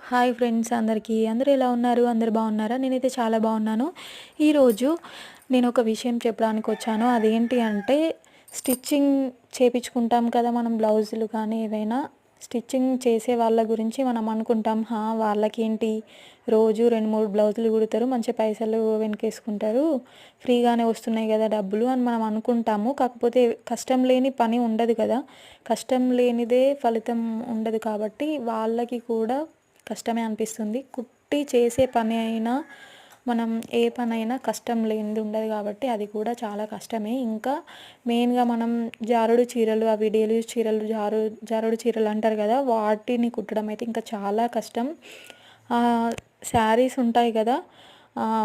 Hi friends అందరికీ. అందరూ ఎలా ఉన్నారు? అందరూ బాగున్నారా? నేనైతే చాలా బాగున్నాను. ఈరోజు నేను ఒక విషయం చెప్పడానికొచ్చాను. అదేంటి అంటే స్టిచ్చింగ్ చేపించుకుంటాం కదా మనం బ్లౌజులు కానీ ఏవైనా. స్టిచ్చింగ్ చేసే వాళ్ళ గురించి మనం అనుకుంటాం, వాళ్ళకేంటి రోజు 2, 3 బ్లౌజులు కుడతారు, మంచి పైసలు వెనకేసుకుంటారు, ఫ్రీగానే వస్తున్నాయి కదా డబ్బులు అని మనం అనుకుంటాము. కాకపోతే కష్టం లేని పని ఉండదు కదా. కష్టం లేనిదే ఫలితం ఉండదు కాబట్టి వాళ్ళకి కూడా కష్టమే అనిపిస్తుంది. కుట్టి చేసే పని అయినా మనం ఏ పనైనా కష్టం లేనిది ఉండదు కాబట్టి అది కూడా చాలా కష్టమే. ఇంకా మెయిన్గా మనం జారుడు చీరలు, అవి డైలీ యూజ్ చీరలు, జారుడు చీరలు అంటారు కదా, వాటిని కుట్టడం అయితే ఇంకా చాలా కష్టం. శారీస్ ఉంటాయి కదా,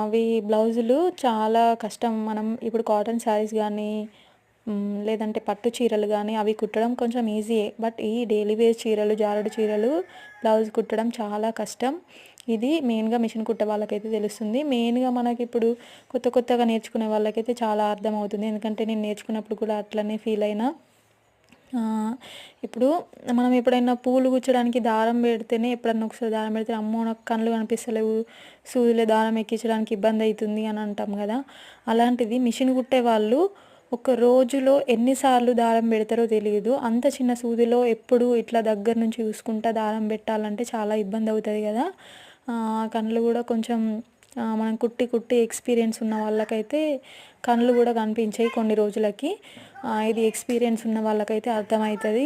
అవి బ్లౌజులు చాలా కష్టం. మనం ఇప్పుడు కాటన్ శారీస్ కానీ లేదంటే పట్టు చీరలు కానీ అవి కుట్టడం కొంచెం ఈజీయే. బట్ ఈ డైలీ వేర్ చీరలు, జారుడు చీరలు బ్లౌజ్ కుట్టడం చాలా కష్టం. ఇది మెయిన్గా మిషన్ కుట్టే వాళ్ళకైతే తెలుస్తుంది. మెయిన్గా మనకి ఇప్పుడు కొత్తగా నేర్చుకునే వాళ్ళకైతే చాలా అర్థమవుతుంది. ఎందుకంటే నేను నేర్చుకున్నప్పుడు కూడా అట్లనే ఫీల్ అయినా. ఇప్పుడు మనం ఎప్పుడైనా పూలు గుచ్చడానికి దారం పెడితేనే, ఎప్పుడన్నా ఒకసారి దారం పెడితే అమ్మో నాకు కళ్ళు కనిపిస్తలేవు, సూదిలో దారం ఎక్కించడానికి ఇబ్బంది అవుతుంది అని అంటాం కదా. అలాంటిది మిషన్ కుట్టే వాళ్ళు ఒక రోజులో ఎన్నిసార్లు దారం పెడతారో తెలియదు. అంత చిన్న సూదిలో ఎప్పుడు ఇట్లా దగ్గర నుంచి చూసుకుంటా దారం పెట్టాలంటే చాలా ఇబ్బంది అవుతుంది కదా. కళ్ళు కూడా కొంచెం మనం కుట్టి ఎక్స్పీరియన్స్ ఉన్న వాళ్ళకైతే కళ్ళు కూడా కనిపించాయి కొన్ని రోజులకి. ఇది ఎక్స్పీరియన్స్ ఉన్న వాళ్ళకైతే అర్థమవుతుంది.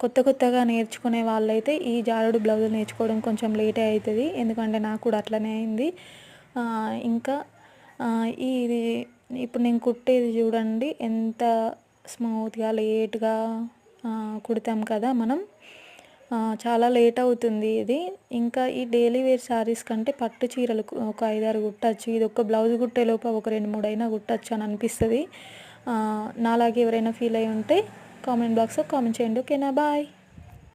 కొత్తగా నేర్చుకునే వాళ్ళైతే ఈ జారుడు బ్లౌజులు నేర్చుకోవడం కొంచెం లేటే అవుతుంది. ఎందుకంటే నాకు కూడా అట్లనే అయింది. ఇంకా ఇది ఇప్పుడు నేను కుట్టేది చూడండి ఎంత స్మూత్గా లేట్గా కుడతాం కదా మనం. చాలా లేట్ అవుతుంది ఇది. ఇంకా ఈ డైలీ వేర్ శారీస్ కంటే పట్టు చీరలు ఒక 5, 6 కుట్టచ్చు. ఇది ఒక బ్లౌజ్ కుట్టేలోపు ఒక 2, 3 అయినా కుట్టచ్చు అని అనిపిస్తుంది. నాలాగే ఎవరైనా ఫీల్ అయి ఉంటే కామెంట్ బాక్స్లో కామెంట్ చేయండి. ఓకేనా? బాయ్.